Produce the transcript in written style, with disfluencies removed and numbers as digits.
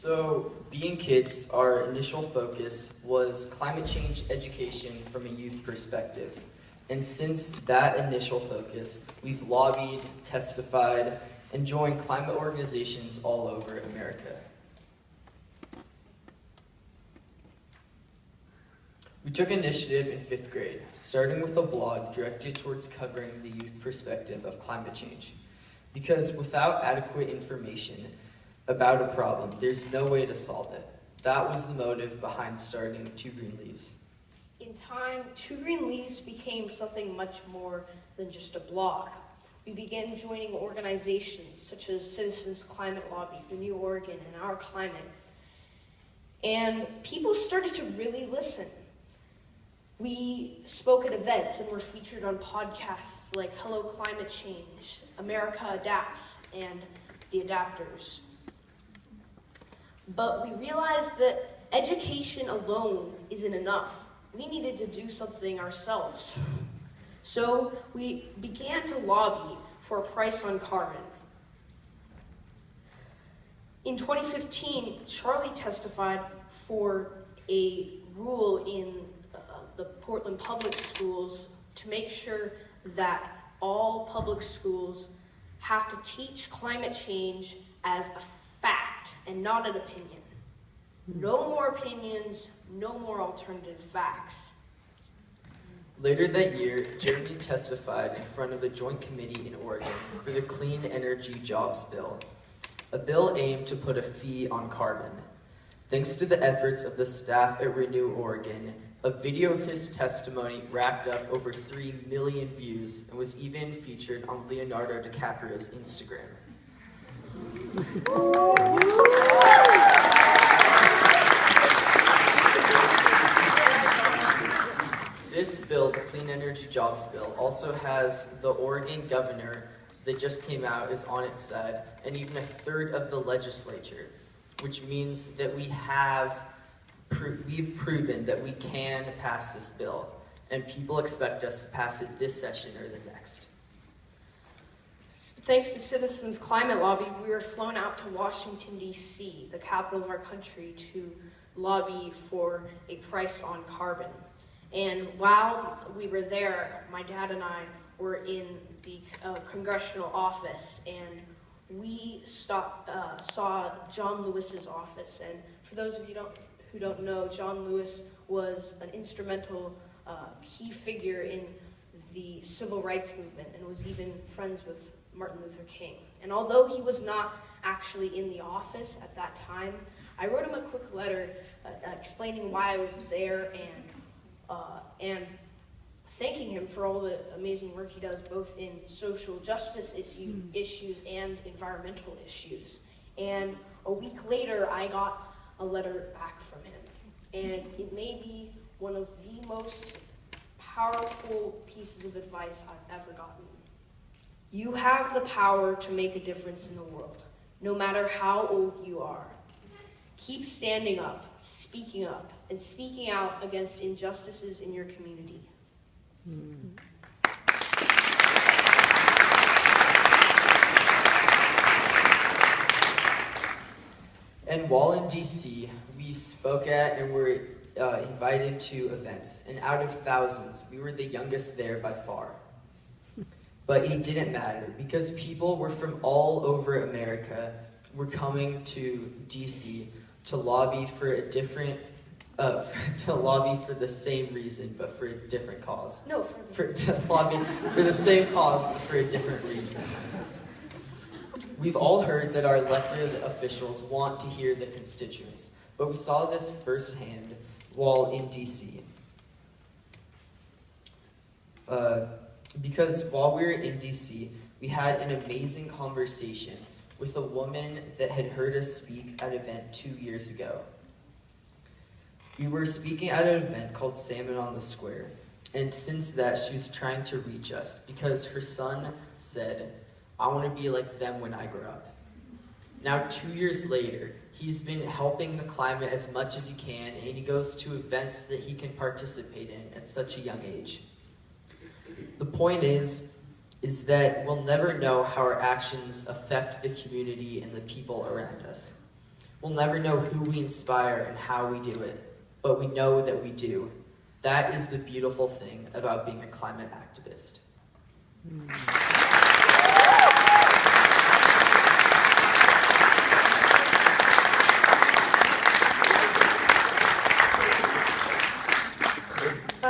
So, being kids, our initial focus was climate change education from a youth perspective. And since that initial focus, we've lobbied, testified, and joined climate organizations all over America. We took initiative in 5th grade, starting with a blog directed towards covering the youth perspective of climate change. Because without adequate information about a problem, there's no way to solve it. That was the motive behind starting 2 Green Leaves. In time, 2 Green Leaves became something much more than just a blog. We began joining organizations such as Citizens Climate Lobby, Renew Oregon, and Our Climate. And people started to really listen. We spoke at events and were featured on podcasts like Hello Climate Change, America Adapts, and The Adapters. But we realized that education alone isn't enough. We needed to do something ourselves. So we began to lobby for a price on carbon. In 2015, Charlie testified for a rule in the Portland public schools to make sure that all public schools have to teach climate change as a fact and not an opinion. No more opinions, no more alternative facts. Later that year, Jeremy testified in front of a joint committee in Oregon for the Clean Energy Jobs Bill, a bill aimed to put a fee on carbon. Thanks to the efforts of the staff at Renew Oregon, a video of his testimony racked up over 3 million views and was even featured on Leonardo DiCaprio's Instagram. This bill, the Clean Energy Jobs Bill, also has the Oregon governor that just came out is on its side, and even a third of the legislature, which means that we've proven that we can pass this bill, and people expect us to pass it this session or the next. Thanks to Citizens Climate Lobby, we were flown out to Washington, D.C., the capital of our country, to lobby for a price on carbon. And while we were there, my dad and I were in the congressional office, and we saw John Lewis's office. And for those of you who don't know, John Lewis was an instrumental key figure in the civil rights movement and was even friends with Martin Luther King. And although he was not actually in the office at that time, I wrote him a quick letter explaining why I was there and thanking him for all the amazing work he does, both in social justice issues and environmental issues. And a week later, I got a letter back from him. And it may be one of the most powerful pieces of advice I've ever gotten. You have the power to make a difference in the world, no matter how old you are. Keep standing up, and speaking out against injustices in your community. And while in DC, we spoke at and were invited to events. And out of thousands, we were the youngest there by far. But it didn't matter, because people were from all over America were coming to DC to lobby for a different, to lobby for the same reason, but for a different cause. No, to lobby for the same cause, but for a different reason. We've all heard that our elected officials want to hear the constituents, but we saw this firsthand while in DC. Because while we were in DC, we had an amazing conversation with a woman that had heard us speak at an event 2 years ago. We were speaking at an event called Salmon on the Square, and since that, she was trying to reach us because her son said, "I want to be like them when I grow up." Now, 2 years later, he's been helping the climate as much as he can, and he goes to events that he can participate in at such a young age. The point is that we'll never know how our actions affect the community and the people around us. We'll never know who we inspire and how we do it, but we know that we do. That is the beautiful thing about being a climate activist.